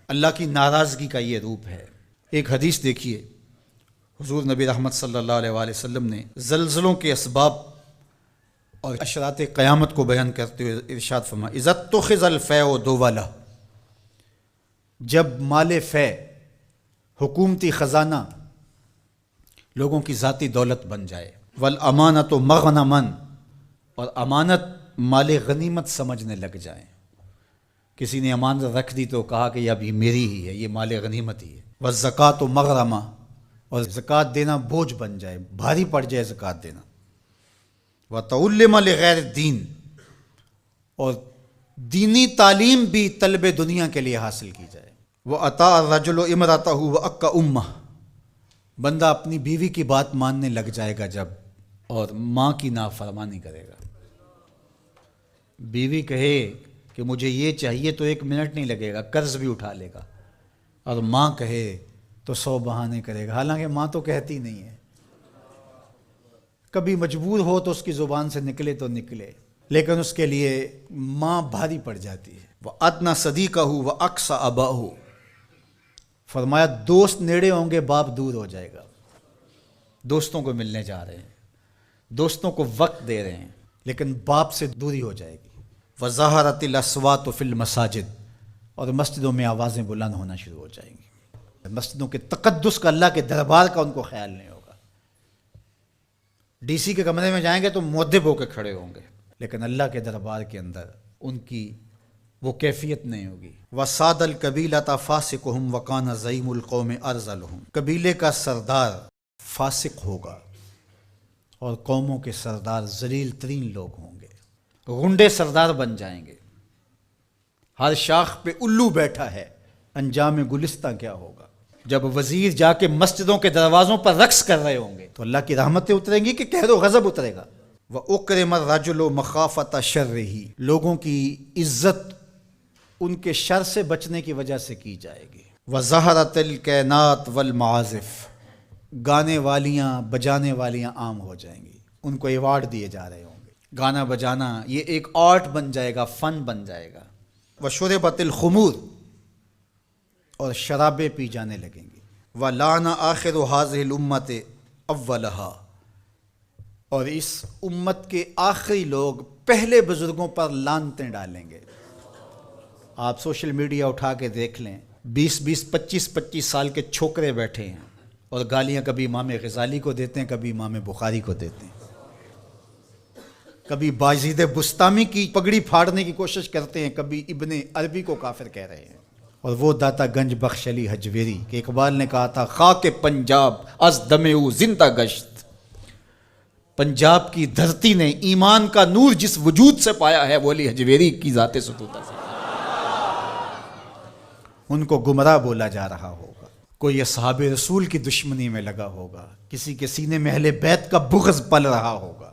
اللہ کی ناراضگی کا یہ روپ ہے۔ ایک حدیث دیکھیے، حضور نبی رحمت صلی اللہ علیہ وآلہ وسلم نے زلزلوں کے اسباب اور اشراط قیامت کو بیان کرتے ہوئے ارشاد فرمایا، اذا اتخذ الفیء دولا، جب مال فے، حکومتی خزانہ لوگوں کی ذاتی دولت بن جائے، والامانۃ مغنما، اور امانت مال غنیمت سمجھنے لگ جائیں۔ کسی نے امانت رکھ دی تو کہا کہ یہ ابھی میری ہی ہے، یہ مال غنیمت ہی ہے۔ والزکوٰۃ مغرمہ، اور زکوٰۃ دینا بوجھ بن جائے، بھاری پڑ جائے زکوٰۃ دینا۔ وتعلم لغیر الدین، اور دینی تعلیم بھی طلب دنیا کے لیے حاصل کی جائے۔ وَأَطَاعَ الرَّجُلُ امْرَأَتَهُ وَأَكَّ أُمَّهُ، بندہ اپنی بیوی کی بات ماننے لگ جائے گا جب، اور ماں کی نافرمانی کرے گا۔ بیوی کہے کہ مجھے یہ چاہیے تو 1 منٹ نہیں لگے گا، قرض بھی اٹھا لے گا، اور ماں کہے تو 100 بہانے کرے گا، حالانکہ ماں تو کہتی نہیں ہے۔ کبھی مجبور ہو تو اس کی زبان سے نکلے تو نکلے، لیکن اس کے لیے ماں بھاری پڑ جاتی ہے۔ وَأَدْنَى صَدِيقَهُ وَأَقْصَى أَبَاهُ، فرمایا دوست نیڑے ہوں گے، باپ دور ہو جائے گا۔ دوستوں کو ملنے جا رہے ہیں، دوستوں کو وقت دے رہے ہیں، لیکن باپ سے دوری ہو جائے گی۔ وَظَهَرَتِ الْأَصْوَاتُ فِي الْمَسَاجِدِ، اور مسجدوں میں آوازیں بلند ہونا شروع ہو جائیں گی۔ مسجدوں کے تقدس کا، اللہ کے دربار کا ان کو خیال نہیں ہوگا۔ ڈی سی کے کمرے میں جائیں گے تو مؤدب ہو کے کھڑے ہوں گے، لیکن اللہ کے دربار کے اندر ان کی وہ کیفیت نہیں ہوگی۔ وَسَادَ الْقَبِيلَةَ فَاسِقُهُمْ وَكَانَ زَعِيمُ الْقَوْمِ أَرْذَلُهُمْ، قبیلے کا سردار فاسق ہوگا اور قوموں کے سردار ذلیل ترین لوگ ہوں گے، غنڈے سردار بن جائیں گے۔ ہر شاخ پہ الو بیٹھا ہے، انجام گلستہ کیا ہوگا؟ جب وزیر جا کے مسجدوں کے دروازوں پر رقص کر رہے ہوں گے تو اللہ کی رحمتیں اتریں گی کہ قہر و غضب اترے گا۔ وَأُكْرِمَ الرَّجُلُ مَخَافَةَ شَرِّهِ، لوگوں کی عزت ان کے شر سے بچنے کی وجہ سے کی جائے گی۔ وَظَهَرَتِ الْكَيْنَاتُ وَالْمَعَازِفُ، گانے والیاں بجانے والیاں عام ہو جائیں گی، ان کو ایوارڈ دیے جا رہے ہوں گے۔ گانا بجانا یہ ایک آرٹ بن جائے گا، فن بن جائے گا۔ وَشُرِبَتِ الْخُمُورُ، اور شرابیں پی جانے لگیں گی۔ وَلَعَنَ آخِرُ هَذِهِ الْأُمَّةِ أَوَّلَهَا، اور اس امت کے آخری لوگ پہلے بزرگوں پر لعنتیں ڈالیں گے۔ آپ سوشل میڈیا اٹھا کے دیکھ لیں، 20 25 سال کے چھوکرے بیٹھے ہیں اور گالیاں کبھی امام غزالی کو دیتے ہیں، کبھی امام بخاری کو دیتے ہیں، کبھی بایزید بستامی کی پگڑی پھاڑنے کی کوشش کرتے ہیں، کبھی ابن عربی کو کافر کہہ رہے ہیں۔ اور وہ داتا گنج بخش علی حجویری کہ اقبال نے کہا تھا، خاک پنجاب از دم او زندہ گشت، پنجاب کی دھرتی نے ایمان کا نور جس وجود سے پایا ہے وہ علی حجویری کی ذات ستوتا سے۔ ان کو گمراہ بولا جا رہا ہوگا، کوئی اصحاب رسول کی دشمنی میں لگا ہوگا، کسی کے سینے میں اہل بیت کا بغض پل رہا ہوگا۔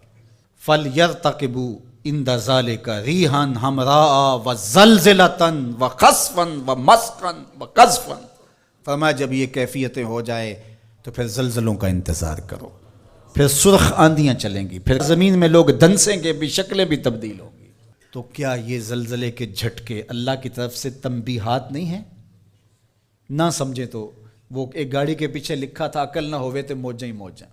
فَلْيَرْتَقِبُوا عِنْدَ ذَلِكَ رِيحًا حَمْرَاءَ وَزَلْزَلَةً وَخَسْفًا وَمَسْخًا وَقَذْفًا، فرمایا جب یہ کیفیتیں ہو جائے تو پھر زلزلوں کا انتظار کرو، پھر سرخ آندیاں چلیں گی، پھر زمین میں لوگ دنسیں گے بھی، شکلیں بھی تبدیل ہوں گی۔ تو کیا یہ زلزلے کے جھٹکے اللہ کی طرف سے تنبیہات نہیں ہیں؟ نہ سمجھے تو وہ ایک گاڑی کے پیچھے لکھا تھا، عقل نہ ہوئے تو موجیں ہی موجیں۔